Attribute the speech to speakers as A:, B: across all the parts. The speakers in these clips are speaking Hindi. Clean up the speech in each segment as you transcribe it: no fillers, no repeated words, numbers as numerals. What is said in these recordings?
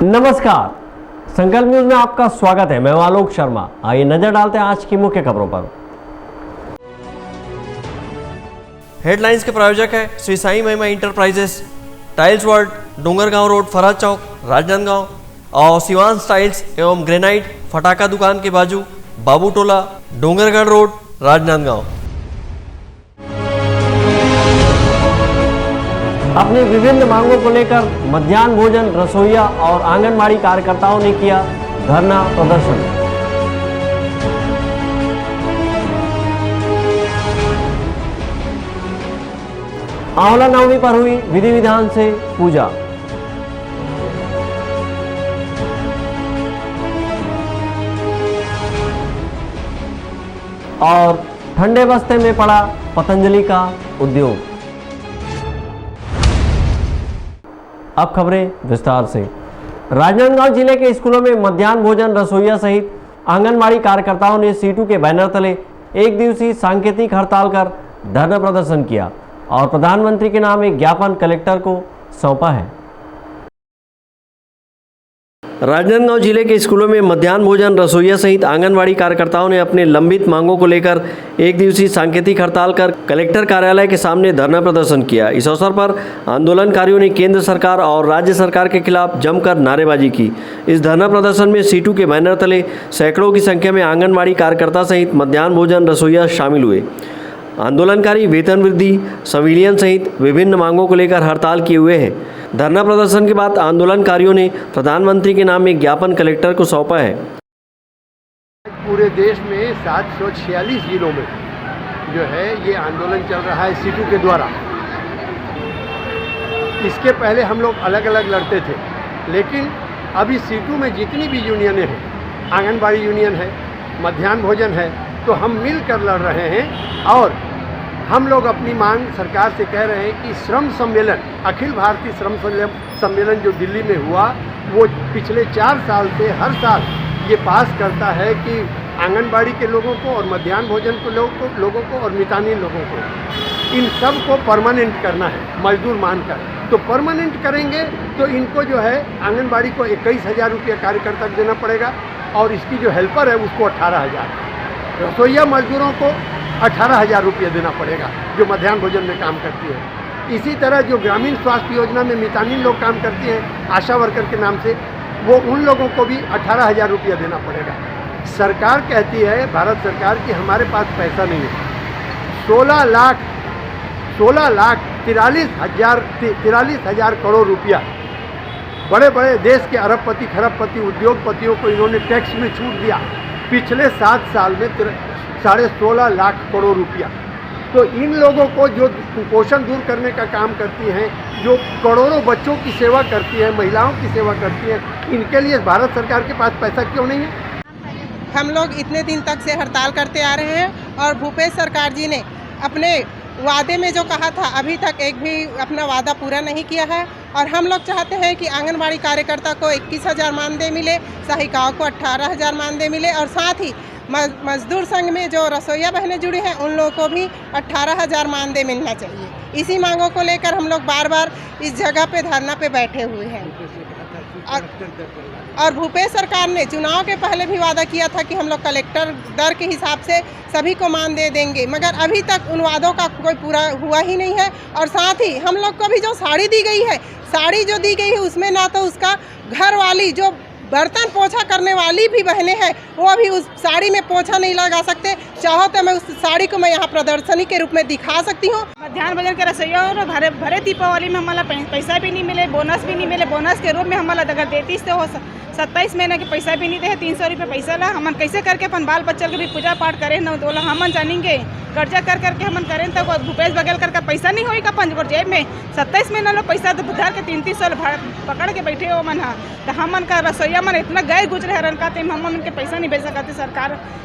A: नमस्कार, संकल्प न्यूज में आपका स्वागत है। मैं आलोक शर्मा। आइए नजर डालते हैं आज की मुख्य खबरों पर। हेडलाइंस के प्रायोजक है Shri Sai Mahima enterprises, tiles world, Dongargaon road, Faraz Chowk, Rajnandgaon और शिवांश टाइल्स एवं ग्रेनाइट, फटाका दुकान के बाजू, बाबू टोला, डोंगरगढ़ रोड, राजनांदगांव। अपनी विभिन्न मांगों को लेकर मध्याह्न भोजन रसोइया और आंगनबाड़ी कार्यकर्ताओं ने किया धरना प्रदर्शन। आंवला नवमी पर हुई विधि विधान से पूजा। और ठंडे बस्ते में पड़ा पतंजलि का उद्योग। अब खबरें विस्तार से। राजनांदगांव जिले के स्कूलों में मध्याह्न भोजन रसोइया सहित आंगनबाड़ी कार्यकर्ताओं ने सीटू के बैनर तले एक दिवसीय सांकेतिक हड़ताल कर धरना प्रदर्शन किया और प्रधानमंत्री के नाम एक ज्ञापन कलेक्टर को सौंपा है। राजनांदगांव जिले के स्कूलों में मध्याह्न भोजन रसोइया सहित आंगनबाड़ी कार्यकर्ताओं ने अपने लंबित मांगों को लेकर एक दिवसीय सांकेतिक हड़ताल कर कलेक्टर कार्यालय के सामने धरना प्रदर्शन किया। इस अवसर पर आंदोलनकारियों ने केंद्र सरकार और राज्य सरकार के खिलाफ जमकर नारेबाजी की। इस धरना प्रदर्शन में सीटू के बैनर तले सैकड़ों की संख्या में आंगनबाड़ी कार्यकर्ता सहित मध्याह्न भोजन रसोइया शामिल हुए। आंदोलनकारी वेतन वृद्धि, संविलियन सहित विभिन्न मांगों को लेकर हड़ताल किए हुए हैं। धरना प्रदर्शन के बाद आंदोलनकारियों ने प्रधानमंत्री के नाम एक ज्ञापन कलेक्टर को सौंपा है।
B: पूरे देश में 746 जिलों में जो है ये आंदोलन चल रहा है सीटू के द्वारा। इसके पहले हम लोग अलग अलग लड़ते थे, लेकिन अभी सीटू में जितनी भी यूनियनें हैं, आंगनबाड़ी यूनियन है, मध्याह्न भोजन है, तो हम मिलकर लड़ रहे हैं। और हम लोग अपनी मांग सरकार से कह रहे हैं कि श्रम सम्मेलन, अखिल भारतीय श्रम सम्मेलन जो दिल्ली में हुआ, वो पिछले 4 साल से हर साल ये पास करता है कि आंगनबाड़ी के लोगों को और मध्याह्न भोजन के लोगों को और मितानिन लोगों को, इन सब को परमानेंट करना है मजदूर मानकर। तो परमानेंट करेंगे तो इनको जो है आंगनबाड़ी को 21,000 रुपये कार्यकर्ता को देना पड़ेगा और इसकी जो हेल्पर है उसको 18,000, रसोइया मजदूरों को 18,000 रुपये देना पड़ेगा जो मध्याह्न भोजन में काम करती है। इसी तरह जो ग्रामीण स्वास्थ्य योजना में मितानिन लोग काम करती हैं आशा वर्कर के नाम से, वो उन लोगों को भी 18,000 रुपया देना पड़ेगा। सरकार कहती है, भारत सरकार, कि हमारे पास पैसा नहीं है। 16,43,000 करोड़ रुपया बड़े बड़े देश के अरबपति खरबपति उद्योगपतियों को इन्होंने टैक्स में छूट दिया पिछले 7 साल में 16.5 लाख करोड़ रुपया। तो इन लोगों को जो कुपोषण दूर करने का काम करती हैं, जो करोड़ों बच्चों की सेवा करती है, महिलाओं की सेवा करती है, इनके लिए भारत सरकार के पास पैसा क्यों नहीं है?
C: हम लोग इतने दिन तक से हड़ताल करते आ रहे हैं और भूपेश सरकार जी ने अपने वादे में जो कहा था अभी तक एक भी अपना वादा पूरा नहीं किया है। और हम लोग चाहते हैं कि आंगनबाड़ी कार्यकर्ता को 21,000 मानदेय मिले, सहायिकाओं को 18,000 मानदेय मिले और साथ ही मजदूर संघ में जो रसोइया बहनें जुड़ी हैं उन लोगों को भी 18,000 मानदेय मिलना चाहिए। इसी मांगों को लेकर हम लोग बार बार इस जगह पे धरना पे बैठे हुए हैं। और भूपेश सरकार ने चुनाव के पहले भी वादा किया था कि हम लोग कलेक्टर दर के हिसाब से सभी को मानदेय देंगे, मगर अभी तक उन वादों का कोई पूरा हुआ ही नहीं है। और साथ ही हम लोग को भी जो साड़ी दी गई है, साड़ी जो दी गई है उसमें ना तो उसका घर वाली जो बर्तन पोछा करने वाली भी बहनें हैं वो अभी उस साड़ी में पोछा नहीं लगा सकते। चाहो तो मैं उस साड़ी को मैं यहाँ प्रदर्शनी के रूप में दिखा सकती हूँ।
D: मध्याह्न भोजन के रसोइया और भरे दीपावली में हमारा पैसा भी नहीं मिले, बोनस भी नहीं मिले। बोनस के रूप में हमारा अगर 33 से हो 27 महीने के पैसा भी नहीं दे, 300 रुपये पैसा ला। हम कैसे करके अपन बाल बच्चों के भी पूजा पाठ करें न, तो हम जानेंगे कर्जा कर करके हम करें तो भूपेश बघेल करके पैसा नहीं होगा अपन जेब में। 27 महीना लोग पैसा धर के 300 पकड़ के बैठे हो मन। तो हम मन का रसोईया मन इतना गए गुजरे हरन का हम मन के पैसा नहीं भेज सकते।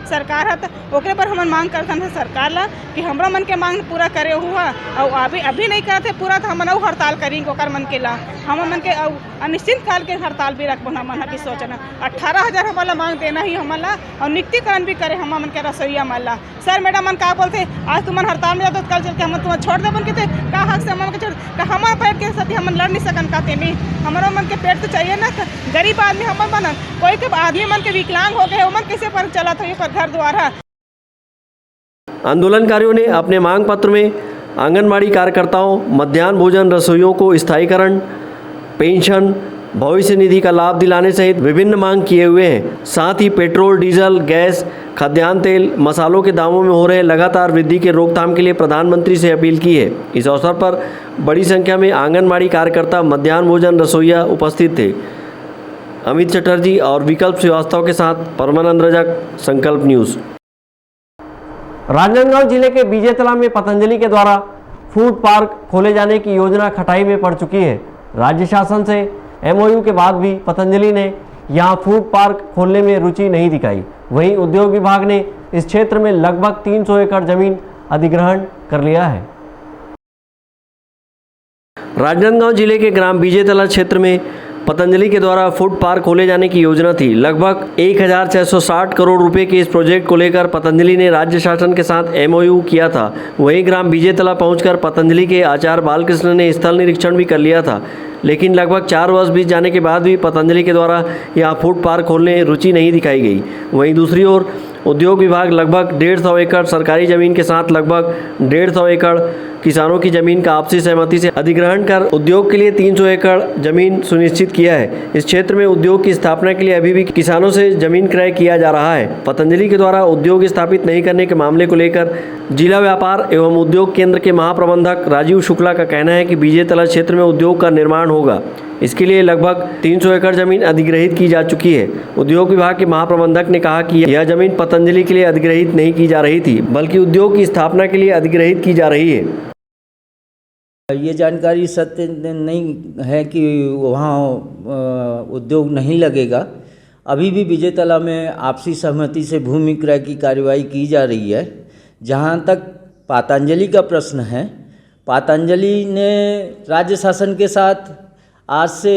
D: सरकार है तो ओकरे पर हम मांग करते हैं सरकार ला कि हमरा मन के मांग पूरा करे हुआ और अभी नहीं करते पूरा तो हम हड़ताल करेंगे ओकर मन के ला। हम मन के अनिश्चित काल के हड़ताल भी रख मन की सोचना 18,000 हमारा मांग देना ही हमारा और नियुक्तिकरण भी करे हम मन के रसोईया मन ला। सर मैडम मन का बोलते थे, आज तुम हड़ताल में जाते कल चल के हम तुम छोड़ दे बन के थे का हक से हम छोड़ का हमारे पेट के साथ हम लड़ नहीं सकन कहते में हमारा मन के पेट तो चाहिए ना। गरीब आदमी हम बनन कोई के आदमी मन के विकलांग हो गए मन कैसे पर चला था ये पर घर द्वारा।
A: आंदोलनकारियों ने अपने मांग पत्र में आंगनबाड़ी कार्यकर्ताओं, मध्याह्न भोजन रसोइयों को स्थायीकरण, पेंशन, भविष्य निधि का लाभ दिलाने सहित विभिन्न मांग किए हुए हैं। साथ ही पेट्रोल, डीजल, गैस, खाद्यान्न तेल, मसालों के दामों में हो रहे लगातार वृद्धि के रोकथाम के लिए प्रधानमंत्री से अपील की है। इस अवसर पर बड़ी संख्या में आंगनबाड़ी कार्यकर्ता, मध्याह्न भोजन रसोइया उपस्थित थे। अमित चटर्जी और विकल्प श्रीवास्तव के साथ परमानंद रजक, संकल्प न्यूज़। राजनांदगांव जिले के बीजेतला में पतंजलि के द्वारा फूड पार्क खोले जाने की योजना खटाई में पड़ चुकी है। राज्य शासन से एमओयू के बाद भी पतंजलि ने यहां फूड पार्क खोलने में रुचि नहीं दिखाई। वहीं उद्योग विभाग ने इस क्षेत्र में लगभग 300 एकड़ जमीन अधिग्रहण कर लिया है। राजनांदगांव जिले के ग्राम बीजेतला क्षेत्र में पतंजलि के द्वारा फूड पार्क खोले जाने की योजना थी। लगभग 1660 करोड़ रुपए के इस प्रोजेक्ट को लेकर पतंजलि ने राज्य शासन के साथ एमओयू किया था। वहीं ग्राम बीजेतला पहुंचकर पतंजलि के आचार्य बालकृष्ण ने स्थल निरीक्षण भी कर लिया था, लेकिन लगभग 4 वर्ष बीत जाने के बाद भी पतंजलि के द्वारा यहां फूड पार्क खोलने रुचि नहीं दिखाई गई। वहीं दूसरी ओर उद्योग विभाग लगभग 150 एकड़ सरकारी जमीन के साथ लगभग 150 एकड़ किसानों की जमीन का आपसी सहमति से अधिग्रहण कर उद्योग के लिए 300 एकड़ जमीन सुनिश्चित किया है। इस क्षेत्र में उद्योग की स्थापना के लिए अभी भी किसानों से जमीन क्रय किया जा रहा है। पतंजलि के द्वारा उद्योग स्थापित नहीं करने के मामले को लेकर जिला व्यापार एवं उद्योग केंद्र के महाप्रबंधक राजीव शुक्ला का कहना है कि बीजेतला क्षेत्र में उद्योग का निर्माण होगा। इसके लिए लगभग 300 एकड़ जमीन अधिग्रहित की जा चुकी है। उद्योग विभाग के महाप्रबंधक ने कहा कि यह जमीन पतंजलि के लिए अधिग्रहित नहीं की जा रही थी, बल्कि उद्योग की स्थापना के लिए अधिग्रहित की जा रही है।
E: ये जानकारी सत्य नहीं है कि वहाँ उद्योग नहीं लगेगा। अभी भी बीजेतला में आपसी सहमति से भूमि क्रय की कार्रवाई की जा रही है। जहाँ तक पतंजलि का प्रश्न है, पतंजलि ने राज्य शासन के साथ आज से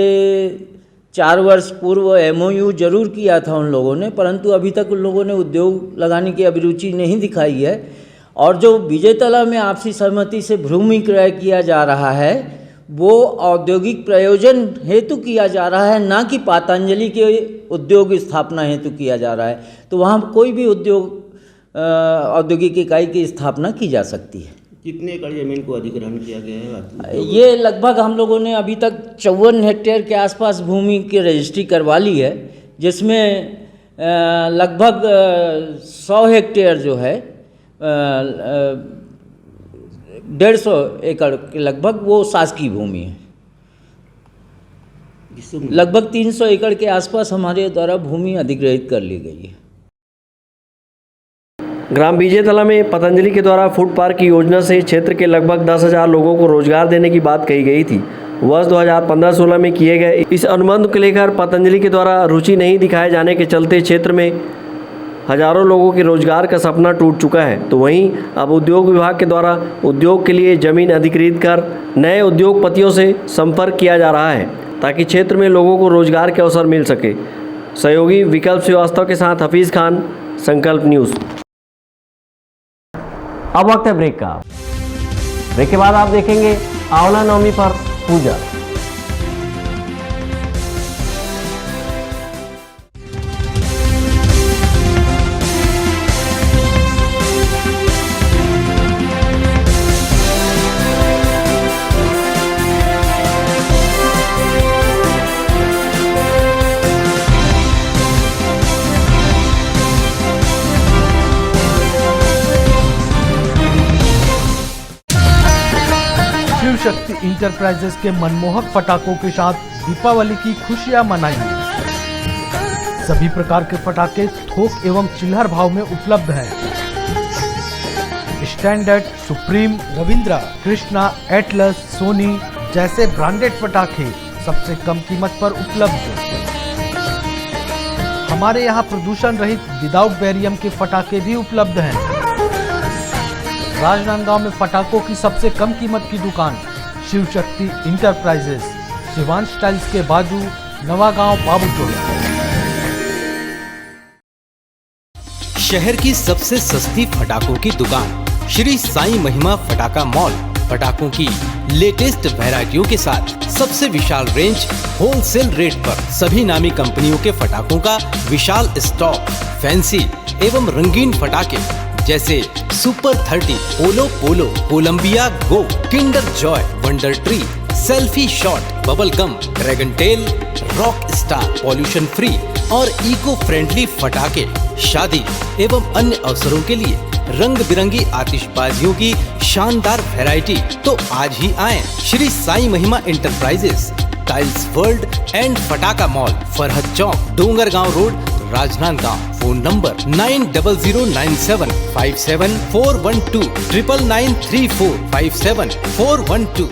E: 4 वर्ष पूर्व एमओयू जरूर किया था उन लोगों ने, परंतु अभी तक उन लोगों ने उद्योग लगाने की अभिरुचि नहीं दिखाई है। और जो बीजेतला में आपसी सहमति से भूमि क्रय किया जा रहा है वो औद्योगिक प्रयोजन हेतु किया जा रहा है, ना कि पतंजलि के उद्योग स्थापना हेतु किया जा रहा है। तो वहाँ कोई भी औद्योगिक इकाई की स्थापना की जा सकती है।
F: कितने एकड़ जमीन को अधिग्रहण किया गया है?
E: ये लगभग हम लोगों ने अभी तक 54 हेक्टेयर के आसपास भूमि की रजिस्ट्री करवा ली है, जिसमें लगभग 100 हेक्टेयर जो है 150 एकड़ के लगभग वो शासकीय भूमि है। लगभग 300 एकड़ के आसपास हमारे द्वारा भूमि अधिग्रहित कर ली गई है।
A: ग्राम बीजेतला में पतंजलि के द्वारा फूड पार्क की योजना से क्षेत्र के लगभग 10,000 लोगों को रोजगार देने की बात कही गई थी। वर्ष 2015-16 में किए गए इस अनुबंध को लेकर पतंजलि के द्वारा रुचि नहीं दिखाए जाने के चलते क्षेत्र में हजारों लोगों के रोजगार का सपना टूट चुका है। तो वहीं अब उद्योग विभाग के द्वारा उद्योग के लिए जमीन अधिग्रहित कर नए उद्योगपतियों से संपर्क किया जा रहा है, ताकि क्षेत्र में लोगों को रोजगार के अवसर मिल सके। सहयोगी विकल्प श्रीवास्तव के साथ हफीज़ खान, संकल्प न्यूज़। अब वक्त है ब्रेक का। ब्रेक के बाद आप देखेंगे आंवला नवमी पर पूजा।
G: शिव शक्ति इंटरप्राइजेस के मनमोहक पटाखों के साथ दीपावली की खुशियां मनाइए। सभी प्रकार के पटाखे थोक एवं चिल्हर भाव में उपलब्ध हैं। Standard, Supreme, Ravindra, Krishna, Atlas, Sony जैसे ब्रांडेड पटाखे सबसे कम कीमत पर उपलब्ध। हमारे यहाँ प्रदूषण रहित विदाउट बैरियम के पटाखे भी उपलब्ध हैं। राजनांदगांव में पटाखों की सबसे कम कीमत की दुकान शिव शक्ति इंटरप्राइजेस, शिवांश टाइल्स के बाजू, नवागांव, बाबू टोला।
H: शहर की सबसे सस्ती पटाखों की दुकान श्री साईं महिमा फटाका मॉल पटाखों की लेटेस्ट वैरायटियों के साथ सबसे विशाल रेंज होलसेल रेट पर सभी नामी कंपनियों के पटाखों का विशाल स्टॉक, फैंसी एवं रंगीन पटाखे जैसे super 30, Olo Polo, Columbia go, Kinder Joy, wonder tree, selfie shot, bubble gum, dragon tail, rock star, pollution free और इको फ्रेंडली पटाखे शादी एवं अन्य अवसरों के लिए रंग बिरंगी आतिशबाजियों की शानदार वैरायटी। तो आज ही आए Shri Sai Mahima enterprises, tiles world and फटाका mall, Farhad Chowk, Dongargaon road, Rajnandgaon. Phone number 9000975741 99345741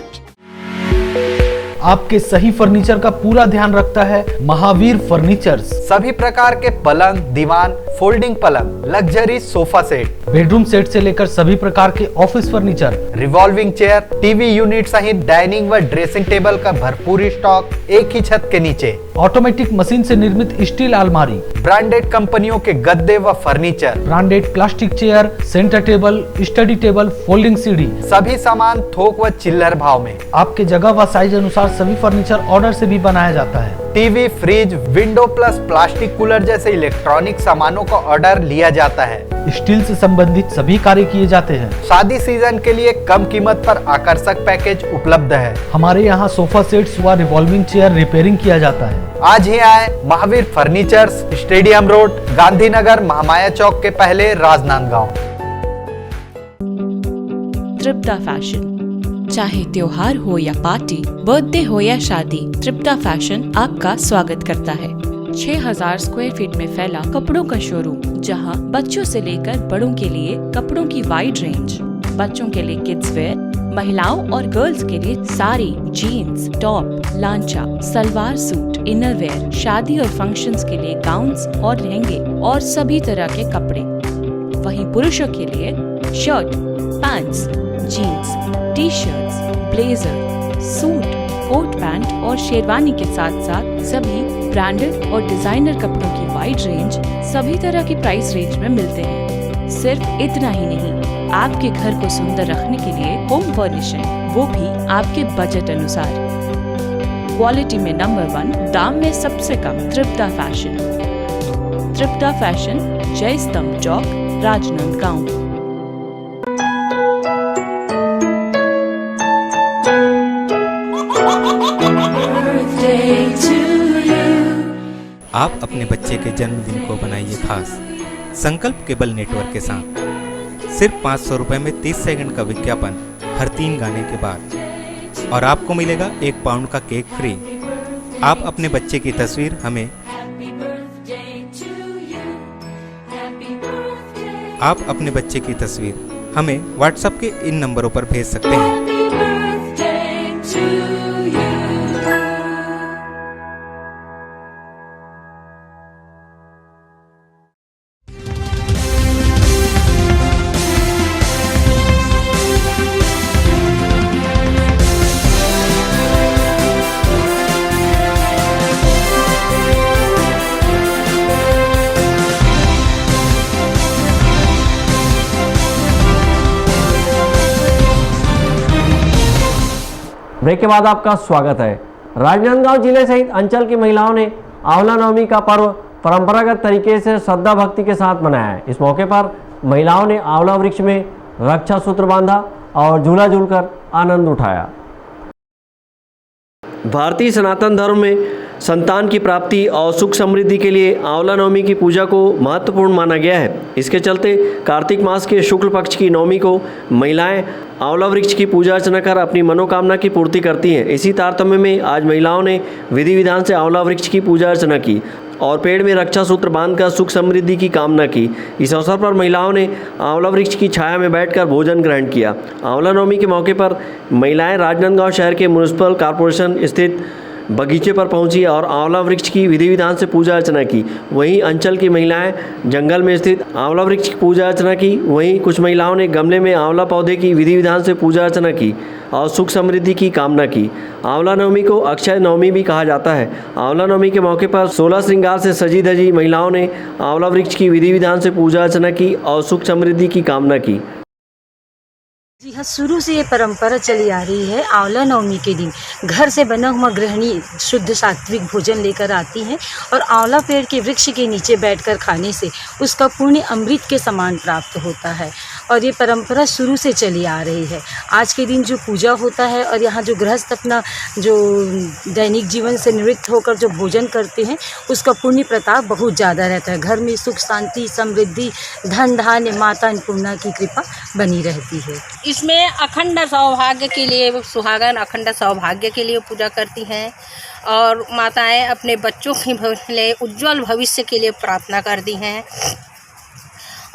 G: आपके सही फर्नीचर का पूरा ध्यान रखता है महावीर फर्नीचर्स।
I: सभी प्रकार के पलंग, दीवान, फोल्डिंग पलंग, luxury sofa set,
G: bedroom set से लेकर सभी प्रकार के office furniture,
I: revolving chair, TV unit सहित डाइनिंग व ड्रेसिंग टेबल का भरपूर स्टॉक एक ही छत के नीचे।
G: ऑटोमेटिक मशीन से निर्मित स्टील अलमारी,
I: ब्रांडेड कंपनियों के गद्दे व furniture,
G: branded plastic chair, centre table, study table, folding सीढ़ी,
I: सभी सामान थोक व चिल्लर भाव में।
G: आपके जगह व साइज अनुसार सभी फर्नीचर ऑर्डर से भी बनाया जाता है।
I: TV, fridge, window plus plastic cooler जैसे इलेक्ट्रॉनिक सामानों का ऑर्डर लिया जाता है।
G: स्टील से संबंधित सभी कार्य किए जाते हैं।
I: शादी सीजन के लिए कम कीमत पर आकर्षक पैकेज उपलब्ध है।
G: हमारे यहाँ सोफा सेट्स व रिवॉल्विंग चेयर रिपेयरिंग किया जाता है।
I: आज ही आए Mahavir furnitures, stadium road, Gandhinagar, Mahamaya Chowk के पहले, राजनांदगांव।
J: तृप्ता फैशन, चाहे त्योहार हो या पार्टी, बर्थडे हो या शादी, तृप्ता फैशन आपका स्वागत करता है। 6000 स्क्वायर फीट में फैला कपड़ों का शोरूम, जहां बच्चों से लेकर बड़ों के लिए कपड़ों की वाइड रेंज। बच्चों के लिए किड्स वेयर, महिलाओं और गर्ल्स के लिए साड़ी, जीन्स, टॉप, लांचा, सलवार सूट, इनर वेयर, शादी और फंक्शंस के लिए गाउन्स और लहंगे और सभी तरह के कपड़े। वहीं पुरुषों के लिए shirt, pants, jeans, T shirts, blazer, suit, coat pant और शेरवानी के साथ साथ सभी ब्रांडेड और डिजाइनर कपड़ों की वाइड रेंज सभी तरह की प्राइस रेंज में मिलते हैं। सिर्फ इतना ही नहीं, आपके घर को सुंदर रखने के लिए होम फर्निशिंग, वो भी आपके बजट अनुसार। क्वालिटी में नंबर 1, दाम में सबसे कम। तृप्ता फैशन। तृप्ता फैशन, जय स्तंभ चौक, राजनांदगांव।
K: आप अपने बच्चे के जन्मदिन को बनाइए खास संकल्प केबल नेटवर्क के साथ। सिर्फ 500 रुपये में 30 सेकंड का विज्ञापन हर 3 गाने के बाद, और आपको मिलेगा 1 पाउंड का केक फ्री। आप अपने बच्चे की तस्वीर हमें व्हाट्सएप के इन नंबरों पर भेज सकते हैं।
A: ब्रेक के बाद आपका स्वागत है। राजनांदगांव जिले सहित अंचल की महिलाओं ने आंवला नवमी का पर्व परंपरागत तरीके से श्रद्धा भक्ति के साथ मनाया है। इस मौके पर महिलाओं ने आंवला वृक्ष में रक्षा सूत्र बांधा और झूला झूलकर आनंद उठाया। भारतीय सनातन धर्म में संतान की प्राप्ति और सुख समृद्धि के लिए आंवला नवमी की पूजा को महत्वपूर्ण माना गया है। इसके चलते कार्तिक मास के शुक्ल पक्ष की नवमी को महिलाएं आंवला वृक्ष की पूजा अर्चना कर अपनी मनोकामना की पूर्ति करती हैं। इसी तारतम्य में आज महिलाओं ने विधि विधान से आंवला वृक्ष की पूजा अर्चना की और पेड़ में रक्षा सूत्र बांधकर सुख समृद्धि की कामना की। इस अवसर पर महिलाओं ने आंवला वृक्ष की छाया में बैठकर भोजन ग्रहण किया। आंवला नवमी के मौके पर महिलाएं राजनांदगांव शहर के म्युनिसिपल कॉरपोरेशन स्थित बगीचे पर पहुंची और आंवला वृक्ष की विधि विधान से पूजा अर्चना की। वहीं अंचल की महिलाएं जंगल में स्थित आंवला वृक्ष की पूजा अर्चना की। वहीं कुछ महिलाओं ने गमले में आंवला पौधे की विधि विधान से पूजा अर्चना की और सुख समृद्धि की कामना की। आंवला नवमी को अक्षय नवमी भी कहा जाता है। आंवला नवमी के मौके पर 16 श्रृंगार से सजी धजी महिलाओं ने आंवला वृक्ष की विधि विधान से पूजा अर्चना की और सुख समृद्धि की कामना की।
L: जी हाँ, शुरू से ये परंपरा चली आ रही है। आंवला नवमी के दिन घर से बना हुआ गृहिणी शुद्ध सात्विक भोजन लेकर आती हैं और आंवला पेड़ के वृक्ष के नीचे बैठकर खाने से उसका पुण्य अमृत के समान प्राप्त होता है और ये परंपरा शुरू से चली आ रही है। आज के दिन जो पूजा होता है और यहाँ जो गृहस्थ अपना जो दैनिक जीवन से निवृत्त होकर जो भोजन करते हैं उसका पुण्य प्रताप बहुत ज़्यादा रहता है। घर में सुख शांति समृद्धि धन धान्य माता अन्नपूर्णा की कृपा बनी रहती है।
M: इसमें अखंड सौभाग्य के लिए सुहागन अखंड सौभाग्य के लिए पूजा करती हैं और माताएं अपने बच्चों के लिए उज्जवल भविष्य के लिए प्रार्थना करती हैं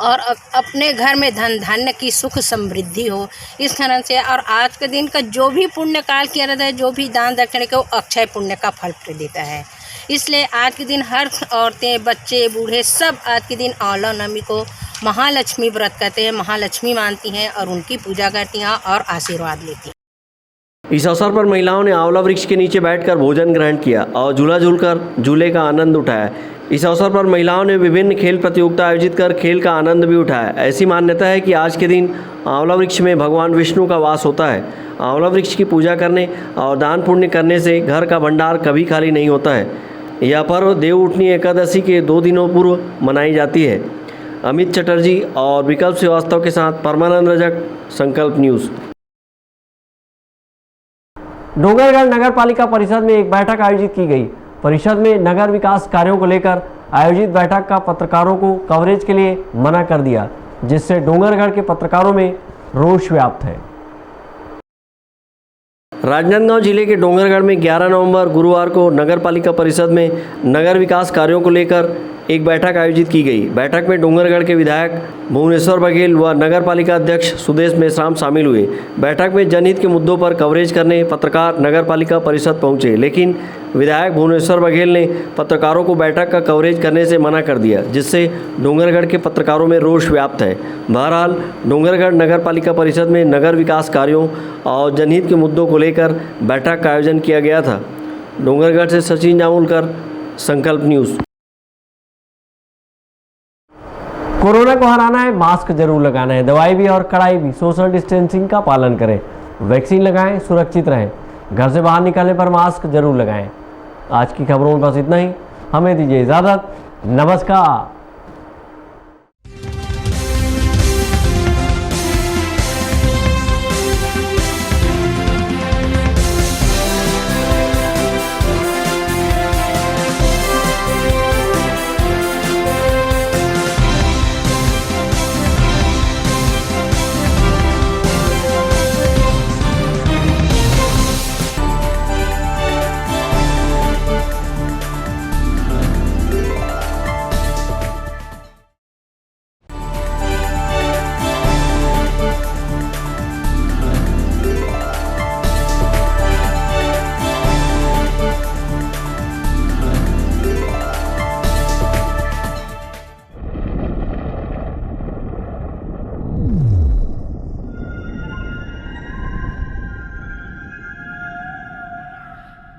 M: और अपने घर में धन धान्य की सुख समृद्धि हो इस कारण से। और आज के दिन का जो भी पुण्य काल किया रहता है, जो भी दान दक्षिण का, वो अक्षय पुण्य का फल देता है। इसलिए आज के दिन हर औरतें बच्चे बूढ़े सब आज के दिन आंवला नवमी को महालक्ष्मी व्रत करते हैं, महालक्ष्मी मानती हैं और उनकी पूजा करती हैं और आशीर्वाद लेती हैं।
A: इस अवसर पर महिलाओं ने आंवला वृक्ष के नीचे बैठकर भोजन ग्रहण किया और झूला झूलकर झूले का आनंद उठाया। इस अवसर पर महिलाओं ने विभिन्न खेल प्रतियोगिता आयोजित कर खेल का आनंद भी उठाया। ऐसी मान्यता है कि आज के दिन आंवला वृक्ष में भगवान विष्णु का वास होता है। आंवला वृक्ष की पूजा करने और दान पुण्य करने से घर का भंडार कभी खाली नहीं होता है। यह पर्व देव उठनी एकादशी के 2 दिनों पूर्व मनाई जाती है। अमित चटर्जी और विकल्प श्रीवास्तव के साथ परमानंद रजक, संकल्प न्यूज़। डोंगरगढ़ नगर पालिका परिषद में एक बैठक आयोजित की गई। परिषद में नगर विकास कार्यों को लेकर आयोजित बैठक का पत्रकारों को कवरेज के लिए मना कर दिया, जिससे डोंगरगढ़ के पत्रकारों में रोष व्याप्त है। राजनांदगांव जिले के डोंगरगढ़ में 11 नवंबर गुरुवार को नगर पालिका परिषद में नगर विकास कार्यों को लेकर एक बैठक आयोजित की गई। बैठक में डोंगरगढ़ के विधायक भुवनेश्वर बघेल व नगर पालिका अध्यक्ष सुदेश मेश्राम शामिल हुए। बैठक में जनहित के मुद्दों पर कवरेज करने पत्रकार नगर पालिका परिषद पहुंचे, लेकिन विधायक भुवनेश्वर बघेल ने पत्रकारों को बैठक का कवरेज करने से मना कर दिया, जिससे डोंगरगढ़ के पत्रकारों में रोष व्याप्त है। बहरहाल डोंगरगढ़ नगर पालिका परिषद में नगर विकास कार्यों और जनहित के मुद्दों को लेकर बैठक का आयोजन किया गया था। डोंगरगढ़ से सचिन जामुलकर, संकल्प न्यूज़। कोरोना को हराना है, मास्क जरूर लगाना है, दवाई भी और कड़ाई भी, सोशल डिस्टेंसिंग का पालन करें, वैक्सीन लगाएं, सुरक्षित रहें, घर से बाहर निकलने पर मास्क जरूर लगाएं। आज की खबरों में बस इतना ही। हमें दीजिए इजाज़त। नमस्कार।